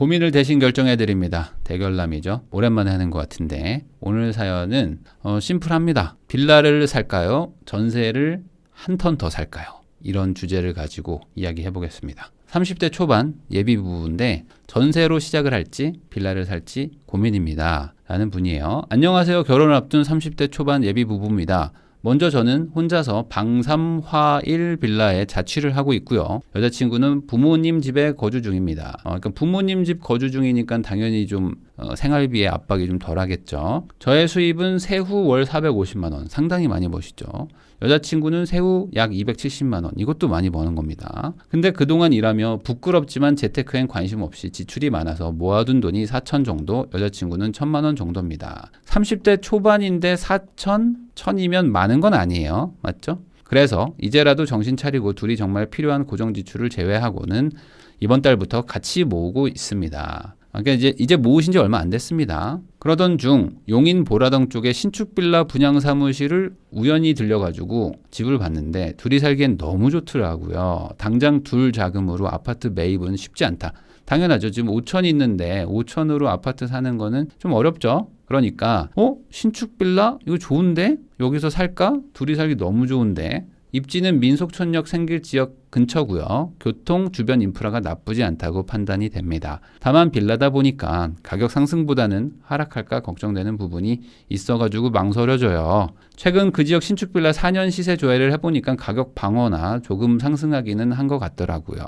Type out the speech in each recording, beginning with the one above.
고민을 대신 결정해드립니다. 대결남이죠. 오랜만에 하는 것 같은데 오늘 사연은 심플합니다. 빌라를 살까요? 전세를 한 턴 더 살까요? 이런 주제를 가지고 이야기해 보겠습니다. 30대 초반 예비 부부인데 전세로 시작을 할지 빌라를 살지 고민입니다. 라는 분이에요. 안녕하세요. 결혼을 앞둔 30대 초반 예비 부부입니다. 먼저 저는 혼자서 방삼화1 빌라에 자취를 하고 있고요. 여자친구는 부모님 집에 거주 중입니다. 그러니까 부모님 집 거주 중이니까 당연히 좀 생활비의 압박이 좀 덜하겠죠. 저의 수입은 세후 월 450만 원, 상당히 많이 버시죠. 여자친구는 세후 약 270만 원, 이것도 많이 버는 겁니다. 근데 그동안 일하며 부끄럽지만 재테크엔 관심 없이 지출이 많아서 모아둔 돈이 4천 정도, 여자친구는 1,000만 원 정도입니다. 30대 초반인데 4천, 1,000이면 많은 건 아니에요. 맞죠? 그래서 이제라도 정신 차리고 둘이 정말 필요한 고정 지출을 제외하고는 이번 달부터 같이 모으고 있습니다. 그러니까 이제 모으신 지 얼마 안 됐습니다. 그러던 중 용인 보라동 쪽에 신축 빌라 분양 사무실을 우연히 들려가지고 집을 봤는데 둘이 살기엔 너무 좋더라고요. 당장 둘 자금으로 아파트 매입은 쉽지 않다. 당연하죠. 지금 5천 있는데 5천으로 아파트 사는 거는 좀 어렵죠. 그러니까 신축 빌라? 이거 좋은데? 여기서 살까? 둘이 살기 너무 좋은데. 입지는 민속촌역 생길 지역 근처고요. 교통, 주변 인프라가 나쁘지 않다고 판단이 됩니다. 다만 빌라다 보니까 가격 상승보다는 하락할까 걱정되는 부분이 있어가지고 망설여져요. 최근 그 지역 신축 빌라 4년 시세 조회를 해보니까 가격 방어나 조금 상승하기는 한 것 같더라고요.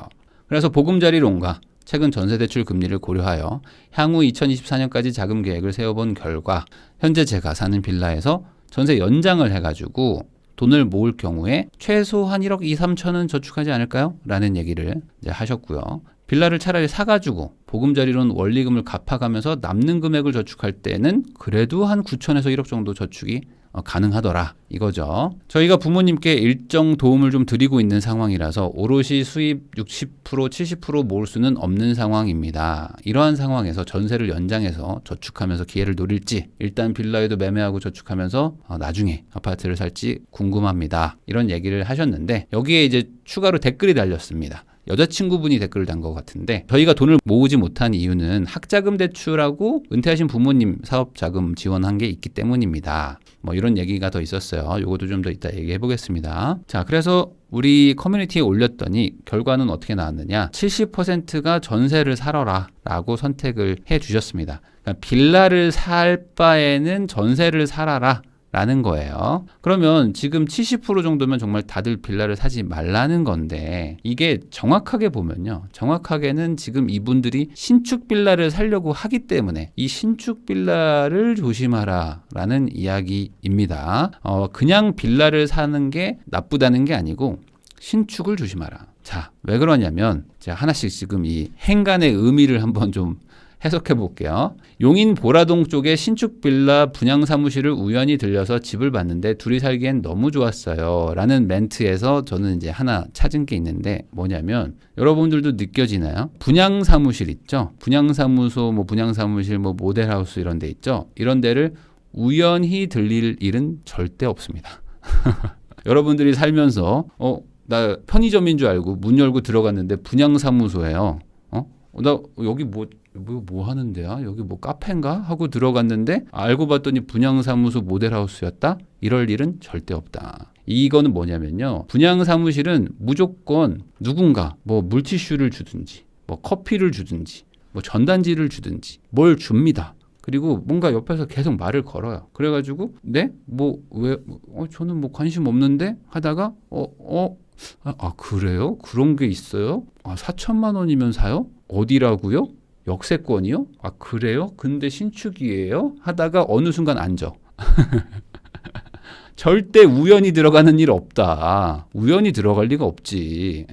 그래서 보금자리론과 최근 전세대출 금리를 고려하여 향후 2024년까지 자금 계획을 세워본 결과 현재 제가 사는 빌라에서 전세 연장을 해가지고 돈을 모을 경우에 최소한 1억 2, 3천은 저축하지 않을까요? 라는 얘기를 이제 하셨고요. 빌라를 차라리 사가지고 보금자리론 원리금을 갚아가면서 남는 금액을 저축할 때는 그래도 한 9천에서 1억 정도 저축이 가능하더라 이거죠. 저희가 부모님께 일정 도움을 좀 드리고 있는 상황이라서 오롯이 수입 60% 70% 모을 수는 없는 상황입니다. 이러한 상황에서 전세를 연장해서 저축하면서 기회를 노릴지 일단 빌라에도 매매하고 저축하면서 나중에 아파트를 살지 궁금합니다. 이런 얘기를 하셨는데 여기에 이제 추가로 댓글이 달렸습니다. 여자친구분이 댓글을 단 것 같은데 저희가 돈을 모으지 못한 이유는 학자금 대출하고 은퇴하신 부모님 사업자금 지원한 게 있기 때문입니다. 뭐 이런 얘기가 더 있었어요. 요것도 좀 더 이따 얘기해 보겠습니다. 자, 그래서 우리 커뮤니티에 올렸더니 결과는 어떻게 나왔느냐. 70%가 전세를 사러라 라고 선택을 해 주셨습니다. 그러니까 빌라를 살 바에는 전세를 살아라 라는 거예요. 그러면 지금 70% 정도면 정말 다들 빌라를 사지 말라는 건데 이게 정확하게 보면요. 정확하게는 지금 이분들이 신축 빌라를 사려고 하기 때문에 이 신축 빌라를 조심하라 라는 이야기입니다. 그냥 빌라를 사는 게 나쁘다는 게 아니고 신축을 조심하라. 자, 왜 그러냐면 제가 하나씩 지금 이 행간의 의미를 한번 좀 해석해 볼게요. 용인 보라동 쪽에 신축 빌라 분양 사무실을 우연히 들려서 집을 봤는데 둘이 살기엔 너무 좋았어요. 라는 멘트에서 저는 이제 하나 찾은 게 있는데 뭐냐면 여러분들도 느껴지나요? 분양 사무실 있죠? 분양 사무소, 분양 사무실, 모델하우스 이런 데 있죠? 이런 데를 우연히 들릴 일은 절대 없습니다. 여러분들이 살면서 나 편의점인 줄 알고 문 열고 들어갔는데 분양 사무소예요. 나 여기 뭐 하는 데야? 여기 뭐 카페인가? 하고 들어갔는데 알고 봤더니 분양사무소 모델하우스였다? 이럴 일은 절대 없다. 이거는 뭐냐면요. 분양사무실은 무조건 누군가 물티슈를 주든지 커피를 주든지 전단지를 주든지 뭘 줍니다. 그리고 뭔가 옆에서 계속 말을 걸어요. 그래가지고 네? 저는 관심 없는데? 하다가 그래요? 그런 게 있어요? 4천만 원이면 사요? 어디라고요? 역세권이요? 그래요? 근데 신축이에요? 하다가 어느 순간 앉아. 절대 우연히 들어가는 일 없다. 우연히 들어갈 리가 없지.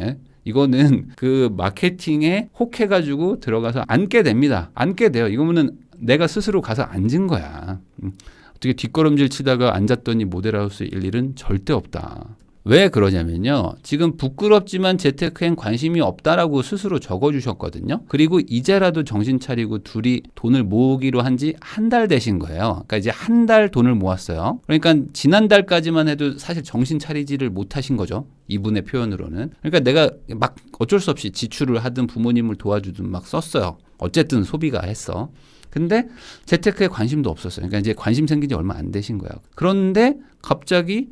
이거는 그 마케팅에 혹해가지고 들어가서 앉게 됩니다. 앉게 돼요. 이거는 내가 스스로 가서 앉은 거야. 어떻게 뒷걸음질 치다가 앉았더니 모델하우스일 일은 절대 없다. 왜 그러냐면요. 지금 부끄럽지만 재테크엔 관심이 없다라고 스스로 적어주셨거든요. 그리고 이제라도 정신 차리고 둘이 돈을 모으기로 한 지 한 달 되신 거예요. 그러니까 이제 한 달 돈을 모았어요. 그러니까 지난달까지만 해도 사실 정신 차리지를 못하신 거죠. 이분의 표현으로는. 그러니까 내가 막 어쩔 수 없이 지출을 하든 부모님을 도와주든 막 썼어요. 어쨌든 소비가 했어. 근데 재테크에 관심도 없었어요. 그러니까 이제 관심 생긴 지 얼마 안 되신 거야. 그런데 갑자기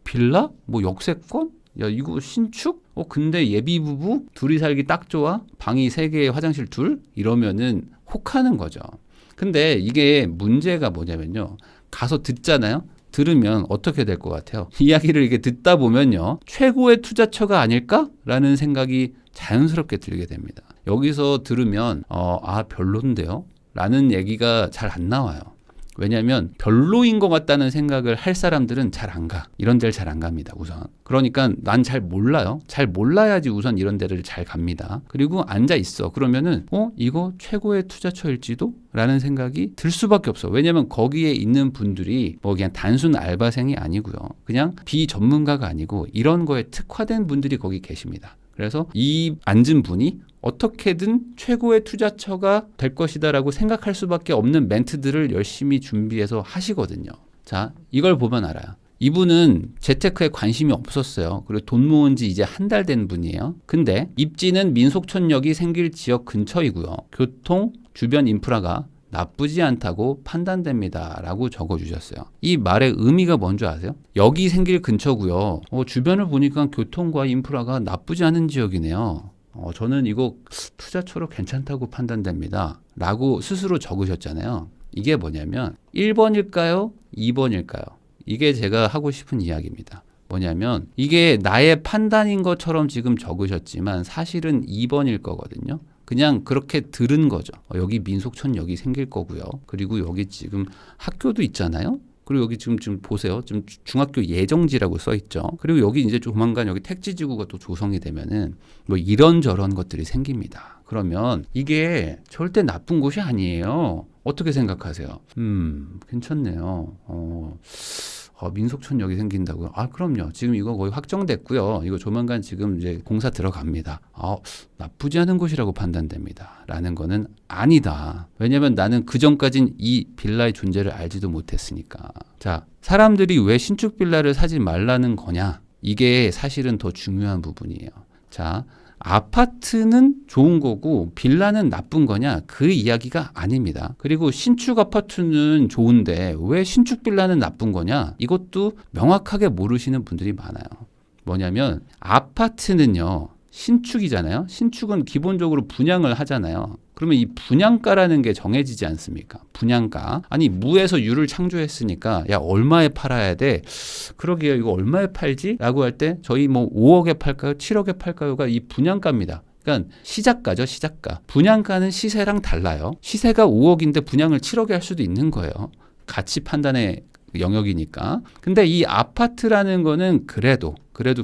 빌라? 뭐 역세권? 야, 이거 신축? 근데 예비 부부? 둘이 살기 딱 좋아? 방이 3개, 화장실 2? 이러면은 혹하는 거죠. 근데 이게 문제가 뭐냐면요. 가서 듣잖아요. 들으면 어떻게 될 것 같아요? 이야기를 이렇게 듣다 보면요. 최고의 투자처가 아닐까라는 생각이 자연스럽게 들게 됩니다. 여기서 들으면 별론데요? 라는 얘기가 잘 안 나와요. 왜냐하면 별로인 것 같다는 생각을 할 사람들은 잘 안 가. 이런 데를 잘 안 갑니다, 우선. 그러니까 난 잘 몰라요. 잘 몰라야지 우선 이런 데를 잘 갑니다. 그리고 앉아 있어. 그러면은 이거 최고의 투자처일지도? 라는 생각이 들 수밖에 없어. 왜냐하면 거기에 있는 분들이 뭐 그냥 단순 알바생이 아니고요. 그냥 비전문가가 아니고 이런 거에 특화된 분들이 거기 계십니다. 그래서 이 앉은 분이 어떻게든 최고의 투자처가 될 것이다라고 생각할 수밖에 없는 멘트들을 열심히 준비해서 하시거든요. 자, 이걸 보면 알아요. 이분은 재테크에 관심이 없었어요. 그리고 돈 모은 지 이제 한 달 된 분이에요. 근데 입지는 민속촌역이 생길 지역 근처이고요. 교통, 주변 인프라가 나쁘지 않다고 판단됩니다. 라고 적어주셨어요. 이 말의 의미가 뭔지 아세요? 여기 생길 근처고요. 주변을 보니까 교통과 인프라가 나쁘지 않은 지역이네요. 저는 이거 투자처로 괜찮다고 판단됩니다. 라고 스스로 적으셨잖아요. 이게 뭐냐면 1번일까요? 2번일까요? 이게 제가 하고 싶은 이야기입니다. 뭐냐면 이게 나의 판단인 것처럼 지금 적으셨지만 사실은 2번일 거거든요. 그냥 그렇게 들은 거죠. 여기 민속촌역이 생길 거고요. 그리고 여기 지금 학교도 있잖아요. 그리고 여기 지금 보세요. 지금 중학교 예정지라고 써 있죠. 그리고 여기 이제 조만간 여기 택지지구가 또 조성이 되면은 뭐 이런저런 것들이 생깁니다. 그러면 이게 절대 나쁜 곳이 아니에요. 어떻게 생각하세요? 괜찮네요. 민속촌역이 생긴다고요? 그럼요. 지금 이거 거의 확정됐고요. 이거 조만간 지금 이제 공사 들어갑니다. 나쁘지 않은 곳이라고 판단됩니다. 라는 거는 아니다. 왜냐면 나는 그전까진 이 빌라의 존재를 알지도 못했으니까. 자, 사람들이 왜 신축 빌라를 사지 말라는 거냐? 이게 사실은 더 중요한 부분이에요. 자, 아파트는 좋은 거고 빌라는 나쁜 거냐? 그 이야기가 아닙니다. 그리고 신축 아파트는 좋은데 왜 신축 빌라는 나쁜 거냐? 이것도 명확하게 모르시는 분들이 많아요. 뭐냐면 아파트는요. 신축이잖아요. 신축은 기본적으로 분양을 하잖아요. 그러면 이 분양가라는 게 정해지지 않습니까? 분양가. 아니 무에서 유를 창조했으니까 야 얼마에 팔아야 돼? 그러게요. 이거 얼마에 팔지? 라고 할 때 저희 뭐 5억에 팔까요? 7억에 팔까요가 이 분양가입니다. 그러니까 시작가죠. 시작가. 분양가는 시세랑 달라요. 시세가 5억인데 분양을 7억에 할 수도 있는 거예요. 가치 판단의 영역이니까. 근데 이 아파트라는 거는 그래도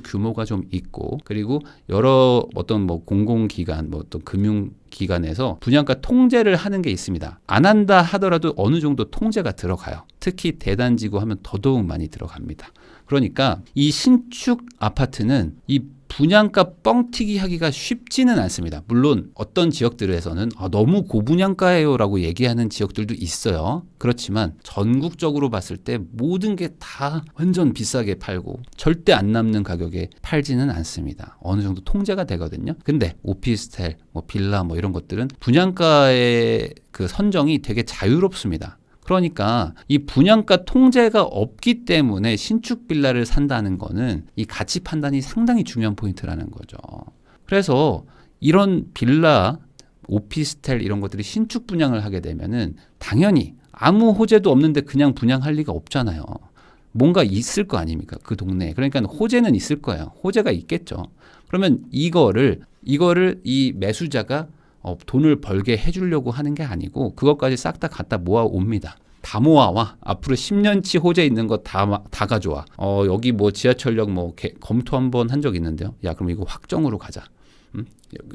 규모가 좀 있고 그리고 여러 어떤 뭐 공공기관 뭐 어떤 금융기관에서 분양가 통제를 하는 게 있습니다. 안 한다 하더라도 어느 정도 통제가 들어가요. 특히 대단지구 하면 더더욱 많이 들어갑니다. 그러니까 이 신축 아파트는 이 분양가 뻥튀기 하기가 쉽지는 않습니다. 물론 어떤 지역들에서는 너무 고분양가예요 라고 얘기하는 지역들도 있어요. 그렇지만 전국적으로 봤을 때 모든 게 다 완전 비싸게 팔고 절대 안 남는 가격에 팔지는 않습니다. 어느 정도 통제가 되거든요. 근데 오피스텔, 뭐 빌라 뭐 이런 것들은 분양가의 그 선정이 되게 자유롭습니다. 그러니까 이 분양가 통제가 없기 때문에 신축 빌라를 산다는 거는 이 가치 판단이 상당히 중요한 포인트라는 거죠. 그래서 이런 빌라, 오피스텔 이런 것들이 신축 분양을 하게 되면은 당연히 아무 호재도 없는데 그냥 분양할 리가 없잖아요. 뭔가 있을 거 아닙니까? 그 동네에. 그러니까 호재는 있을 거예요. 호재가 있겠죠. 그러면 이거를 이 매수자가 돈을 벌게 해주려고 하는 게 아니고 그것까지 싹 다 갖다 모아옵니다. 다 모아와. 앞으로 10년치 호재 있는 거 다 가져와. 여기 뭐 지하철역 뭐 검토 한번 한 적 있는데요. 야 그럼 이거 확정으로 가자.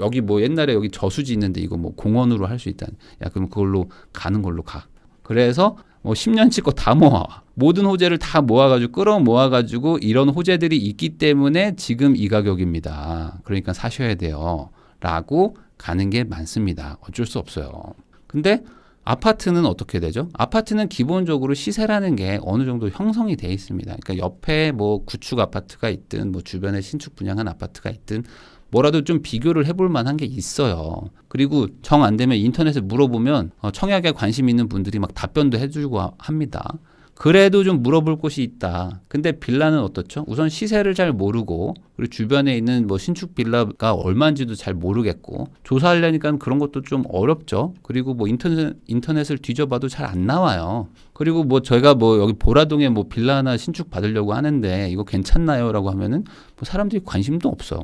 여기 뭐 옛날에 여기 저수지 있는데 이거 뭐 공원으로 할 수 있다. 야 그럼 그걸로 가는 걸로 가. 그래서 뭐 10년치 거 다 모아와. 모든 호재를 다 모아가지고 끌어모아가지고 이런 호재들이 있기 때문에 지금 이 가격입니다. 그러니까 사셔야 돼요. 라고 가는 게 많습니다. 어쩔 수 없어요. 근데 아파트는 어떻게 되죠? 아파트는 기본적으로 시세라는 게 어느 정도 형성이 돼 있습니다. 그러니까 옆에 뭐 구축 아파트가 있든 뭐 주변에 신축 분양한 아파트가 있든 뭐라도 좀 비교를 해볼 만한 게 있어요. 그리고 정 안 되면 인터넷에 물어보면 청약에 관심 있는 분들이 막 답변도 해주고 합니다. 그래도 좀 물어볼 곳이 있다. 근데 빌라는 어떻죠? 우선 시세를 잘 모르고 그리고 주변에 있는 뭐 신축 빌라가 얼마인지도 잘 모르겠고 조사하려니까 그런 것도 좀 어렵죠. 그리고 뭐 인터넷을 뒤져봐도 잘 안 나와요. 그리고 뭐 저희가 뭐 여기 보라동에 뭐 빌라 하나 신축 받으려고 하는데 이거 괜찮나요?라고 하면은 뭐 사람들이 관심도 없어.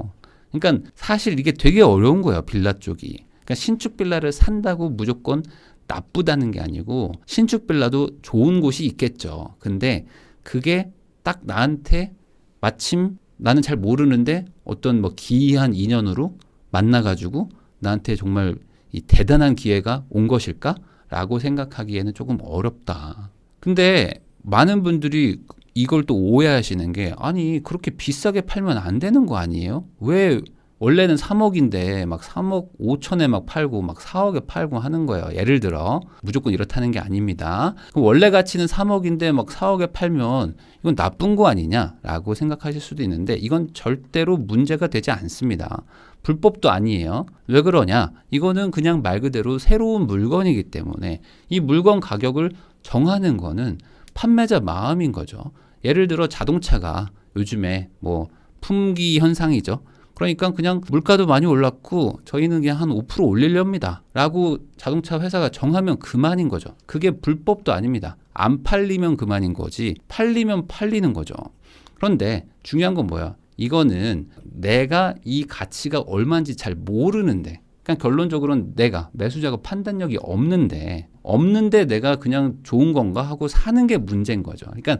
그러니까 사실 이게 되게 어려운 거예요. 빌라 쪽이. 그러니까 신축 빌라를 산다고 무조건 나쁘다는 게 아니고 신축 빌라도 좋은 곳이 있겠죠. 근데 그게 딱 나한테 마침 나는 잘 모르는데 어떤 뭐 기이한 인연으로 만나가지고 나한테 정말 이 대단한 기회가 온 것일까라고 생각하기에는 조금 어렵다. 근데 많은 분들이 이걸 또 오해하시는 게 아니 그렇게 비싸게 팔면 안 되는 거 아니에요? 왜 원래는 3억인데 막 3억 5천에 막 팔고 막 4억에 팔고 하는 거예요. 예를 들어 무조건 이렇다는 게 아닙니다. 그럼 원래 가치는 3억인데 막 4억에 팔면 이건 나쁜 거 아니냐라고 생각하실 수도 있는데 이건 절대로 문제가 되지 않습니다. 불법도 아니에요. 왜 그러냐? 이거는 그냥 말 그대로 새로운 물건이기 때문에 이 물건 가격을 정하는 거는 판매자 마음인 거죠. 예를 들어 자동차가 요즘에 뭐 품귀 현상이죠. 그러니까 그냥 물가도 많이 올랐고 저희는 그냥 한 5% 올리렵니다 라고 자동차 회사가 정하면 그만인 거죠. 그게 불법도 아닙니다. 안 팔리면 그만인 거지 팔리면 팔리는 거죠. 그런데 중요한 건 뭐야? 이거는 내가 이 가치가 얼마인지 잘 모르는데 그냥 결론적으로는 내가 매수자가 판단력이 없는데 내가 그냥 좋은 건가 하고 사는 게 문제인 거죠. 그러니까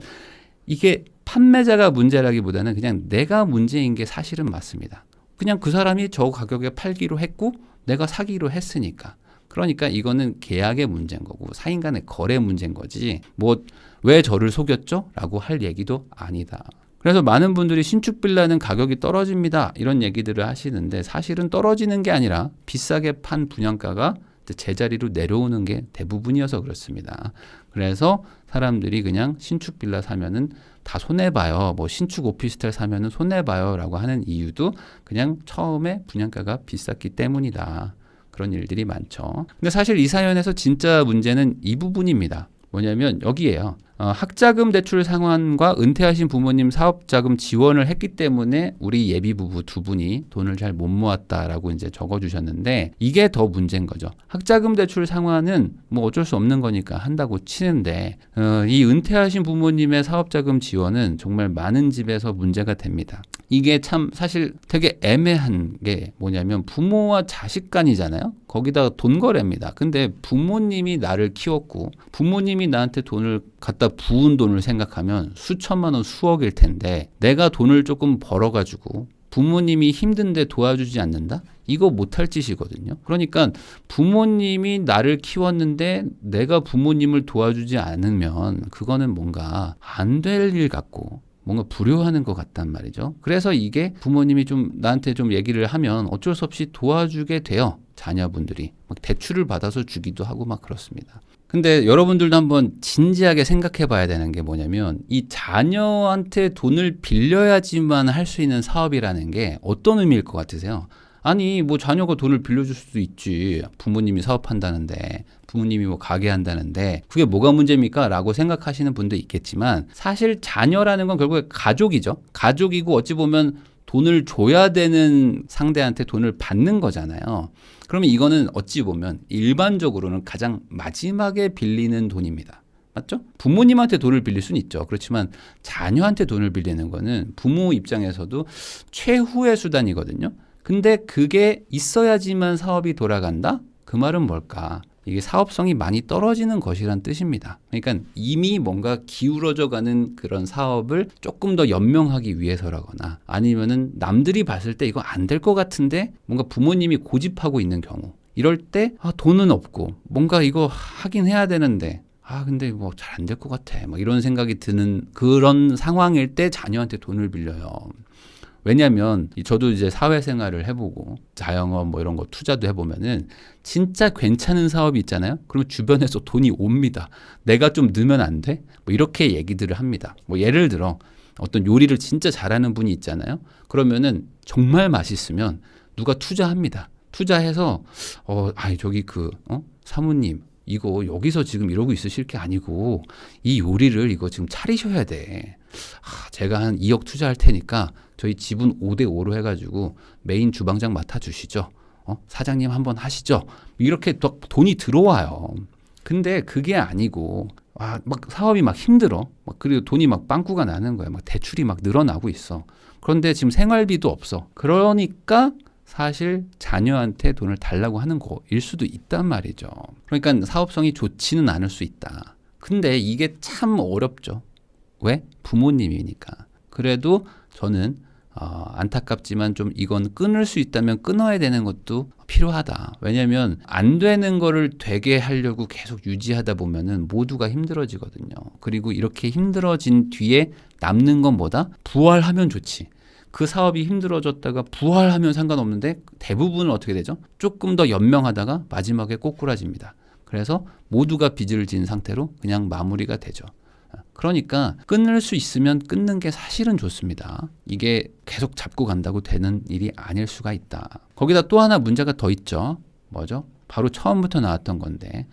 이게 판매자가 문제라기보다는 그냥 내가 문제인 게 사실은 맞습니다. 그냥 그 사람이 저 가격에 팔기로 했고 내가 사기로 했으니까. 그러니까 이거는 계약의 문제인 거고 사인 간의 거래 문제인 거지 뭐 왜 저를 속였죠? 라고 할 얘기도 아니다. 그래서 많은 분들이 신축 빌라는 가격이 떨어집니다. 이런 얘기들을 하시는데 사실은 떨어지는 게 아니라 비싸게 판 분양가가 제자리로 내려오는 게 대부분이어서 그렇습니다. 그래서 사람들이 그냥 신축 빌라 사면은 다 손해봐요. 뭐 신축 오피스텔 사면은 손해봐요. 라고 하는 이유도 그냥 처음에 분양가가 비쌌기 때문이다. 그런 일들이 많죠. 근데 사실 이 사연에서 진짜 문제는 이 부분입니다. 뭐냐면 여기에요. 학자금 대출 상환과 은퇴하신 부모님 사업자금 지원을 했기 때문에 우리 예비부부 두 분이 돈을 잘 못 모았다라고 이제 적어주셨는데 이게 더 문제인 거죠. 학자금 대출 상환은 뭐 어쩔 수 없는 거니까 한다고 치는데 이 은퇴하신 부모님의 사업자금 지원은 정말 많은 집에서 문제가 됩니다. 이게 참 사실 되게 애매한 게 뭐냐면 부모와 자식 간이잖아요. 거기다가 돈 거래입니다. 근데 부모님이 나를 키웠고 부모님이 나한테 돈을 갖다 부은 돈을 생각하면 수천만 원 수억일 텐데 내가 돈을 조금 벌어가지고 부모님이 힘든데 도와주지 않는다? 이거 못할 짓이거든요. 그러니까 부모님이 나를 키웠는데 내가 부모님을 도와주지 않으면 그거는 뭔가 안 될 일 같고 뭔가 불효하는 것 같단 말이죠. 그래서 이게 부모님이 좀 나한테 좀 얘기를 하면 어쩔 수 없이 도와주게 돼요. 자녀분들이 막 대출을 받아서 주기도 하고 막 그렇습니다. 근데 여러분들도 한번 진지하게 생각해 봐야 되는 게 뭐냐면 이 자녀한테 돈을 빌려야지만 할 수 있는 사업이라는 게 어떤 의미일 것 같으세요? 아니 뭐 자녀가 돈을 빌려줄 수도 있지. 부모님이 사업한다는데 부모님이 뭐 가게 한다는데 그게 뭐가 문제입니까? 라고 생각하시는 분도 있겠지만 사실 자녀라는 건 결국에 가족이죠. 가족이고 어찌 보면 돈을 줘야 되는 상대한테 돈을 받는 거잖아요. 그러면 이거는 어찌 보면 일반적으로는 가장 마지막에 빌리는 돈입니다. 맞죠? 부모님한테 돈을 빌릴 수는 있죠. 그렇지만 자녀한테 돈을 빌리는 거는 부모 입장에서도 최후의 수단이거든요. 근데 그게 있어야지만 사업이 돌아간다? 그 말은 뭘까? 이게 사업성이 많이 떨어지는 것이란 뜻입니다. 그러니까 이미 뭔가 기울어져 가는 그런 사업을 조금 더 연명하기 위해서라거나 아니면은 남들이 봤을 때 이거 안 될 것 같은데 뭔가 부모님이 고집하고 있는 경우 이럴 때 돈은 없고 뭔가 이거 하긴 해야 되는데 근데 뭐 잘 안 될 것 같아. 막 이런 생각이 드는 그런 상황일 때 자녀한테 돈을 빌려요. 왜냐하면 저도 이제 사회생활을 해보고 자영업 뭐 이런 거 투자도 해보면은 진짜 괜찮은 사업이 있잖아요. 그러면 주변에서 돈이 옵니다. 내가 좀 넣으면 안 돼? 뭐 이렇게 얘기들을 합니다. 뭐 예를 들어 어떤 요리를 진짜 잘하는 분이 있잖아요. 그러면은 정말 맛있으면 누가 투자합니다. 투자해서 저기 사모님 이거 여기서 지금 이러고 있으실 게 아니고 이 요리를 이거 지금 차리셔야 돼. 제가 한 2억 투자할 테니까 저희 지분 5대5로 해가지고 메인 주방장 맡아주시죠. 사장님 한번 하시죠. 이렇게 돈이 들어와요. 근데 그게 아니고 막 사업이 막 힘들어. 그리고 돈이 막 빵꾸가 나는 거야. 막 대출이 막 늘어나고 있어. 그런데 지금 생활비도 없어. 그러니까 사실 자녀한테 돈을 달라고 하는 거일 수도 있단 말이죠. 그러니까 사업성이 좋지는 않을 수 있다. 근데 이게 참 어렵죠. 왜? 부모님이니까. 그래도 저는 안타깝지만 좀 이건 끊을 수 있다면 끊어야 되는 것도 필요하다. 왜냐하면 안 되는 거를 되게 하려고 계속 유지하다 보면은 모두가 힘들어지거든요. 그리고 이렇게 힘들어진 뒤에 남는 건 뭐다? 부활하면 좋지. 그 사업이 힘들어졌다가 부활하면 상관없는데 대부분은 어떻게 되죠? 조금 더 연명하다가 마지막에 꼬꾸라집니다. 그래서 모두가 빚을 진 상태로 그냥 마무리가 되죠. 그러니까 끊을 수 있으면 끊는 게 사실은 좋습니다. 이게 계속 잡고 간다고 되는 일이 아닐 수가 있다. 거기다 또 하나 문제가 더 있죠. 뭐죠? 바로 처음부터 나왔던 건데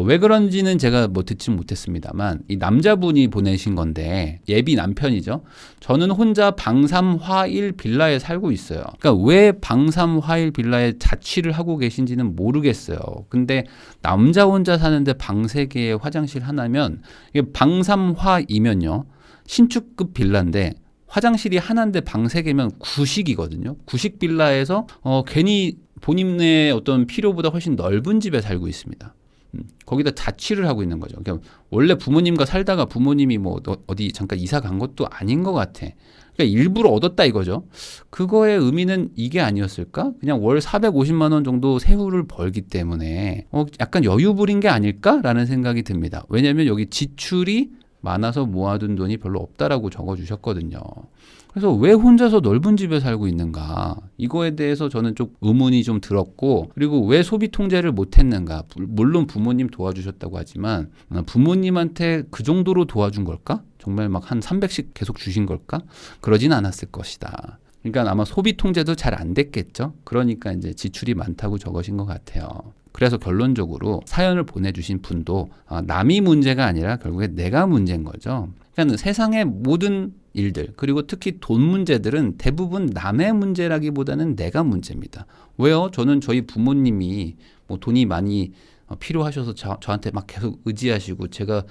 왜 그런지는 제가 듣지 못했습니다만 이 남자분이 보내신 건데 예비 남편이죠. 저는 혼자 방삼화일 빌라에 살고 있어요. 그러니까 왜 방삼화일 빌라에 자취를 하고 계신지는 모르겠어요. 근데 남자 혼자 사는데 방 3개에 화장실 하나면 이게 방삼화이면요. 신축급 빌라인데 화장실이 하나인데 방 3개면 구식이거든요. 구식 빌라에서 괜히 본인의 어떤 필요보다 훨씬 넓은 집에 살고 있습니다. 거기다 자취를 하고 있는 거죠. 그러니까 원래 부모님과 살다가 부모님이 어디 잠깐 이사 간 것도 아닌 것 같아. 그러니까 일부러 얻었다 이거죠. 그거의 의미는 이게 아니었을까? 그냥 월 450만 원 정도 세후를 벌기 때문에 약간 여유 부린 게 아닐까라는 생각이 듭니다. 왜냐하면 여기 지출이 많아서 모아둔 돈이 별로 없다라고 적어주셨거든요. 그래서 왜 혼자서 넓은 집에 살고 있는가? 이거에 대해서 저는 좀 의문이 좀 들었고, 그리고 왜 소비 통제를 못했는가? 물론 부모님 도와주셨다고 하지만 부모님한테 그 정도로 도와준 걸까? 정말 막 한 300씩 계속 주신 걸까? 그러진 않았을 것이다. 그러니까 아마 소비 통제도 잘 안 됐겠죠. 그러니까 이제 지출이 많다고 적으신 것 같아요. 그래서 결론적으로 사연을 보내주신 분도 남이 문제가 아니라 결국에 내가 문제인 거죠. 그러니까 세상의 모든 일들 그리고 특히 돈 문제들은 대부분 남의 문제라기보다는 내가 문제입니다. 왜요? 저는 저희 부모님이 돈이 많이 필요하셔서 저한테 막 계속 의지하시고 제가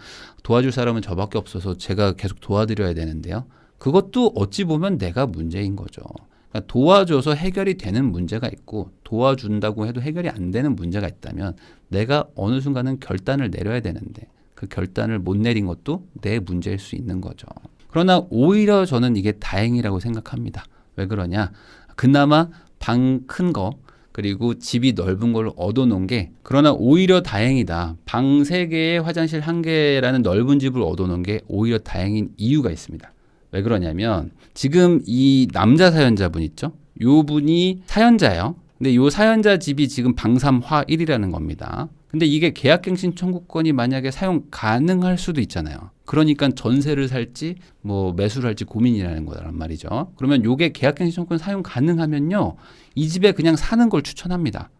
도와줄 사람은 저밖에 없어서 제가 계속 도와드려야 되는데요. 그것도 어찌 보면 내가 문제인 거죠. 그러니까 도와줘서 해결이 되는 문제가 있고 도와준다고 해도 해결이 안 되는 문제가 있다면 내가 어느 순간은 결단을 내려야 되는데 그 결단을 못 내린 것도 내 문제일 수 있는 거죠. 그러나 오히려 저는 이게 다행이라고 생각합니다. 왜 그러냐? 그나마 방 큰 거 그리고 집이 넓은 걸 얻어놓은 게 그러나 오히려 다행이다. 방 3개에 화장실 1개라는 넓은 집을 얻어놓은 게 오히려 다행인 이유가 있습니다. 왜 그러냐면 지금 이 남자 사연자분 있죠? 요 분이 사연자예요. 근데 요 사연자 집이 지금 방삼화일이라는 겁니다. 근데 이게 계약갱신 청구권이 만약에 사용 가능할 수도 있잖아요. 그러니까 전세를 살지 매수를 할지 고민이라는 거란 말이죠. 그러면 요게 계약갱신 청구권 사용 가능하면요. 이 집에 그냥 사는 걸 추천합니다.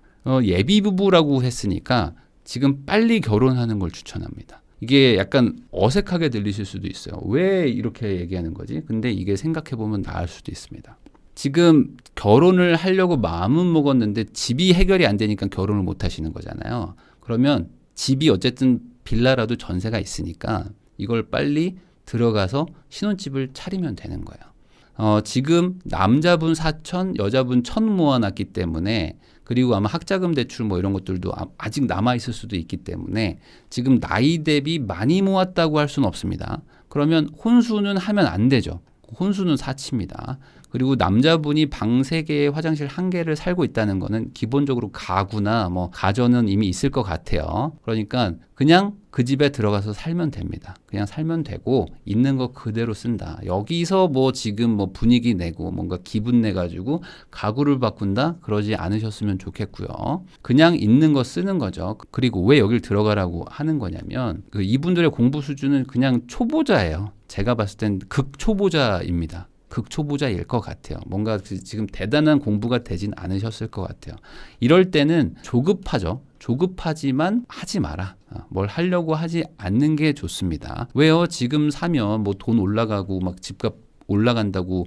예비 부부라고 했으니까 지금 빨리 결혼하는 걸 추천합니다. 이게 약간 어색하게 들리실 수도 있어요. 왜 이렇게 얘기하는 거지? 근데 이게 생각해보면 나을 수도 있습니다. 지금 결혼을 하려고 마음은 먹었는데 집이 해결이 안 되니까 결혼을 못 하시는 거잖아요. 그러면 집이 어쨌든 빌라라도 전세가 있으니까 이걸 빨리 들어가서 신혼집을 차리면 되는 거예요. 지금 남자분 4천, 여자분 1,000 모아놨기 때문에 그리고 아마 학자금 대출 이런 것들도 아직 남아있을 수도 있기 때문에 지금 나이 대비 많이 모았다고 할 수는 없습니다. 그러면 혼수는 하면 안 되죠. 혼수는 사치입니다. 그리고 남자분이 방 3개에 화장실 1개를 살고 있다는 거는 기본적으로 가구나 가전은 이미 있을 것 같아요. 그러니까 그냥 그 집에 들어가서 살면 됩니다. 그냥 살면 되고 있는 거 그대로 쓴다. 여기서 지금 분위기 내고 뭔가 기분 내가지고 가구를 바꾼다? 그러지 않으셨으면 좋겠고요. 그냥 있는 거 쓰는 거죠. 그리고 왜 여길 들어가라고 하는 거냐면 이분들의 공부 수준은 그냥 초보자예요. 제가 봤을 땐 극초보자입니다. 극초보자일 것 같아요. 뭔가 지금 대단한 공부가 되진 않으셨을 것 같아요. 이럴 때는 조급하죠. 조급하지만 하지 마라. 뭘 하려고 하지 않는 게 좋습니다. 왜요? 지금 사면 뭐 돈 올라가고 막 집값 올라간다고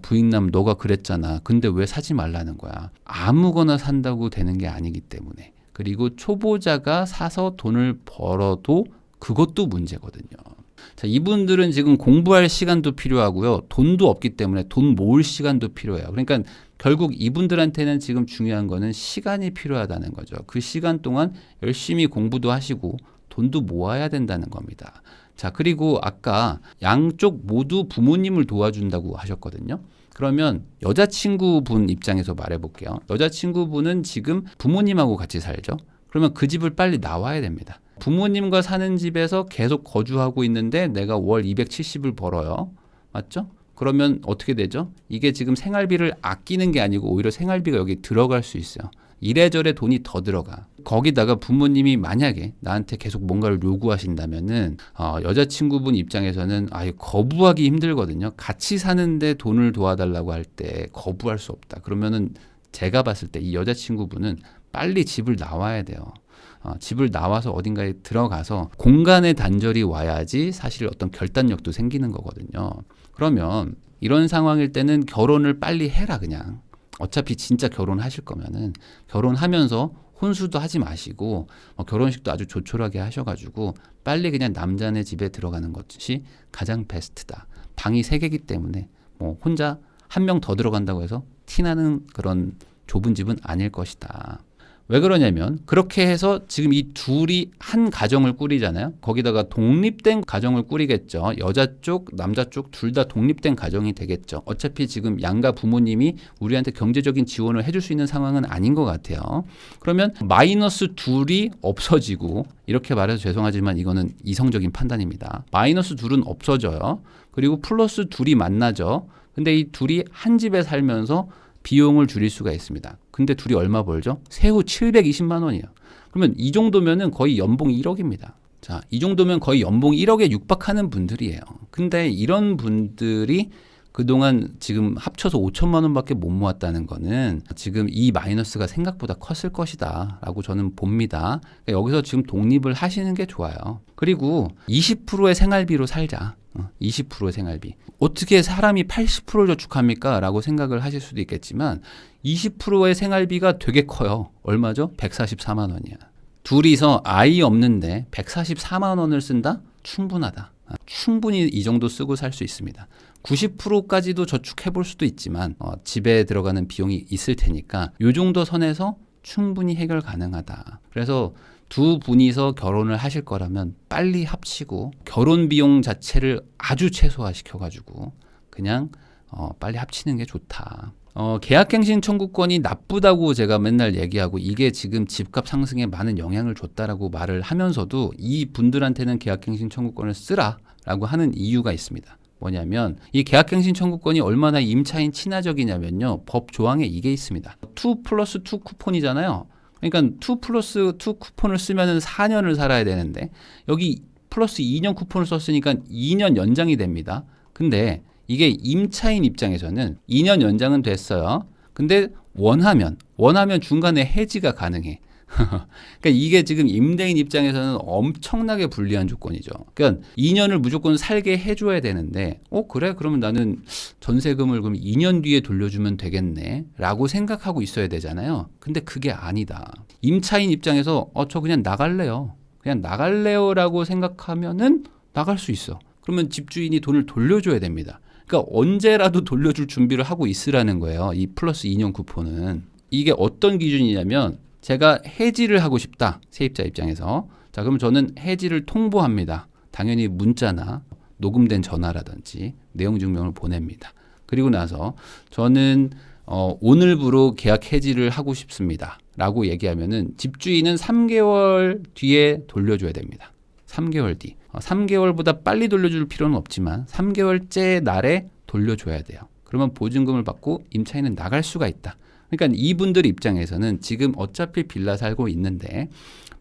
부인남 너가 그랬잖아. 근데 왜 사지 말라는 거야? 아무거나 산다고 되는 게 아니기 때문에. 그리고 초보자가 사서 돈을 벌어도 그것도 문제거든요. 자, 이분들은 지금 공부할 시간도 필요하고요. 돈도 없기 때문에 돈 모을 시간도 필요해요. 그러니까 결국 이분들한테는 지금 중요한 거는 시간이 필요하다는 거죠. 그 시간 동안 열심히 공부도 하시고 돈도 모아야 된다는 겁니다. 자, 그리고 아까 양쪽 모두 부모님을 도와준다고 하셨거든요. 그러면 여자친구분 입장에서 말해볼게요. 여자친구분은 지금 부모님하고 같이 살죠. 그러면 그 집을 빨리 나와야 됩니다. 부모님과 사는 집에서 계속 거주하고 있는데 내가 월 270을 벌어요. 맞죠? 그러면 어떻게 되죠? 이게 지금 생활비를 아끼는 게 아니고 오히려 생활비가 여기 들어갈 수 있어요. 이래저래 돈이 더 들어가. 거기다가 부모님이 만약에 나한테 계속 뭔가를 요구하신다면은 여자친구분 입장에서는 거부하기 힘들거든요. 같이 사는데 돈을 도와달라고 할 때 거부할 수 없다. 그러면은 제가 봤을 때 이 여자친구분은 빨리 집을 나와야 돼요. 집을 나와서 어딘가에 들어가서 공간의 단절이 와야지 사실 어떤 결단력도 생기는 거거든요. 그러면 이런 상황일 때는 결혼을 빨리 해라 그냥. 어차피 진짜 결혼하실 거면은 결혼하면서 혼수도 하지 마시고 결혼식도 아주 조촐하게 하셔가지고 빨리 그냥 남자네 집에 들어가는 것이 가장 베스트다. 방이 3개이기 때문에 뭐 혼자 한 명 더 들어간다고 해서 티나는 그런 좁은 집은 아닐 것이다. 왜 그러냐면 그렇게 해서 지금 이 둘이 한 가정을 꾸리잖아요. 거기다가 독립된 가정을 꾸리겠죠. 여자 쪽, 남자 쪽 둘 다 독립된 가정이 되겠죠. 어차피 지금 양가 부모님이 우리한테 경제적인 지원을 해줄 수 있는 상황은 아닌 것 같아요. 그러면 마이너스 둘이 없어지고 이렇게 말해서 죄송하지만 이거는 이성적인 판단입니다. 마이너스 둘은 없어져요. 그리고 플러스 둘이 만나죠. 근데 이 둘이 한 집에 살면서 비용을 줄일 수가 있습니다. 근데 둘이 얼마 벌죠? 세후 720만 원이에요. 그러면 이 정도면은 거의 연봉 1억입니다. 자, 이 정도면 거의 연봉 1억에 육박하는 분들이에요. 근데 이런 분들이 그동안 지금 합쳐서 5천만 원밖에 못 모았다는 거는 지금 이 마이너스가 생각보다 컸을 것이다 라고 저는 봅니다. 그러니까 여기서 지금 독립을 하시는 게 좋아요. 그리고 20%의 생활비로 살자. 20%의 생활비. 어떻게 사람이 80%를 저축합니까? 라고 생각을 하실 수도 있겠지만 20%의 생활비가 되게 커요. 얼마죠? 144만 원이야. 둘이서 아이 없는데 144만 원을 쓴다? 충분하다. 충분히 이 정도 쓰고 살 수 있습니다. 90%까지도 저축해 볼 수도 있지만 집에 들어가는 비용이 있을 테니까 이 정도 선에서 충분히 해결 가능하다. 그래서 두 분이서 결혼을 하실 거라면 빨리 합치고 결혼 비용 자체를 아주 최소화시켜가지고 그냥 빨리 합치는 게 좋다. 계약갱신 청구권이 나쁘다고 제가 맨날 얘기하고 이게 지금 집값 상승에 많은 영향을 줬다라고 말을 하면서도 이 분들한테는 계약갱신 청구권을 쓰라라고 하는 이유가 있습니다. 뭐냐면 이 계약갱신 청구권이 얼마나 임차인 친화적이냐면요. 법 조항에 이게 있습니다. 2+2 쿠폰이잖아요. 그러니까 2+2 쿠폰을 쓰면은 4년을 살아야 되는데 여기 플러스 2년 쿠폰을 썼으니까 2년 연장이 됩니다. 근데 이게 임차인 입장에서는 2년 연장은 됐어요. 근데 원하면 중간에 해지가 가능해. 그러니까 이게 지금 임대인 입장에서는 엄청나게 불리한 조건이죠. 그러니까 2년을 무조건 살게 해줘야 되는데, 그래? 그러면 나는 전세금을 그럼 2년 뒤에 돌려주면 되겠네? 라고 생각하고 있어야 되잖아요. 근데 그게 아니다. 임차인 입장에서, 저 그냥 나갈래요. 그냥 나갈래요 라고 생각하면은 나갈 수 있어. 그러면 집주인이 돈을 돌려줘야 됩니다. 그러니까 언제라도 돌려줄 준비를 하고 있으라는 거예요. 이 플러스 2년 쿠폰은. 이게 어떤 기준이냐면 제가 해지를 하고 싶다. 세입자 입장에서. 자, 그럼 저는 해지를 통보합니다. 당연히 문자나 녹음된 전화라든지 내용 증명을 보냅니다. 그리고 나서 저는 오늘부로 계약 해지를 하고 싶습니다. 라고 얘기하면은 집주인은 3개월 뒤에 돌려줘야 됩니다. 3개월 뒤. 3개월보다 빨리 돌려줄 필요는 없지만 3개월째 날에 돌려줘야 돼요. 그러면 보증금을 받고 임차인은 나갈 수가 있다. 그러니까 이분들 입장에서는 지금 어차피 빌라 살고 있는데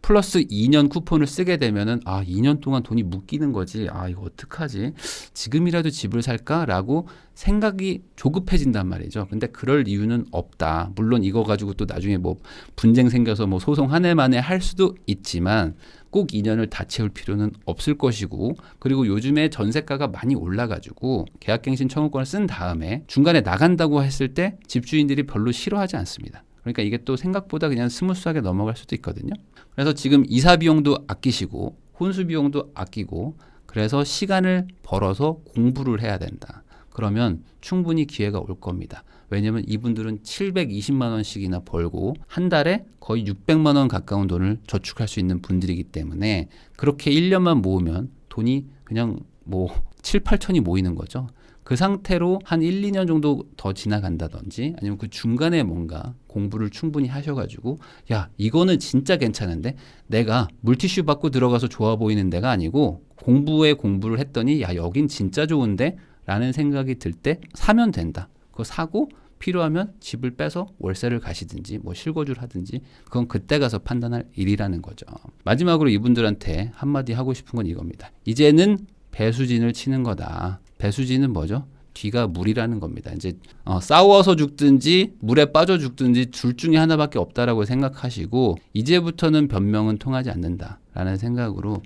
플러스 2년 쿠폰을 쓰게 되면은 2년 동안 돈이 묶이는 거지. 이거 어떡하지? 지금이라도 집을 살까라고 생각이 조급해진단 말이죠. 근데 그럴 이유는 없다. 물론 이거 가지고 또 나중에 뭐 분쟁 생겨서 뭐 소송 한 해 만에 할 수도 있지만 꼭 2년을 다 채울 필요는 없을 것이고, 그리고 요즘에 전세가가 많이 올라가지고 계약갱신 청구권을 쓴 다음에 중간에 나간다고 했을 때 집주인들이 별로 싫어하지 않습니다. 그러니까 이게 또 생각보다 그냥 스무스하게 넘어갈 수도 있거든요. 그래서 지금 이사 비용도 아끼시고 혼수 비용도 아끼고, 그래서 시간을 벌어서 공부를 해야 된다. 그러면 충분히 기회가 올 겁니다. 왜냐하면 이분들은 720만 원씩이나 벌고 한 달에 거의 600만 원 가까운 돈을 저축할 수 있는 분들이기 때문에 그렇게 1년만 모으면 돈이 그냥 뭐 7, 8천이 모이는 거죠. 그 상태로 한 1, 2년 정도 더 지나간다든지 아니면 그 중간에 뭔가 공부를 충분히 하셔가지고 야, 이거는 진짜 괜찮은데, 내가 물티슈 받고 들어가서 좋아 보이는 데가 아니고 공부를 했더니 야, 여긴 진짜 좋은데 라는 생각이 들 때 사면 된다. 그거 사고 필요하면 집을 빼서 월세를 가시든지 뭐 실거주를 하든지, 그건 그때 가서 판단할 일이라는 거죠. 마지막으로 이분들한테 한마디 하고 싶은 건 이겁니다. 이제는 배수진을 치는 거다. 배수진은 뭐죠? 뒤가 물이라는 겁니다. 이제 싸워서 죽든지 물에 빠져 죽든지 둘 중에 하나밖에 없다라고 생각하시고, 이제부터는 변명은 통하지 않는다라는 생각으로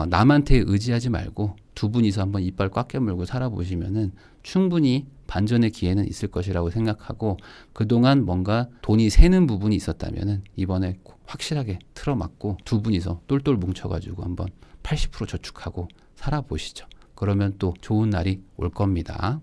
남한테 의지하지 말고 두 분이서 한번 이빨 꽉 깨물고 살아보시면은 충분히 반전의 기회는 있을 것이라고 생각하고, 그동안 뭔가 돈이 새는 부분이 있었다면은 이번에 확실하게 틀어막고 두 분이서 똘똘 뭉쳐가지고 한번 80% 저축하고 살아보시죠. 그러면 또 좋은 날이 올 겁니다.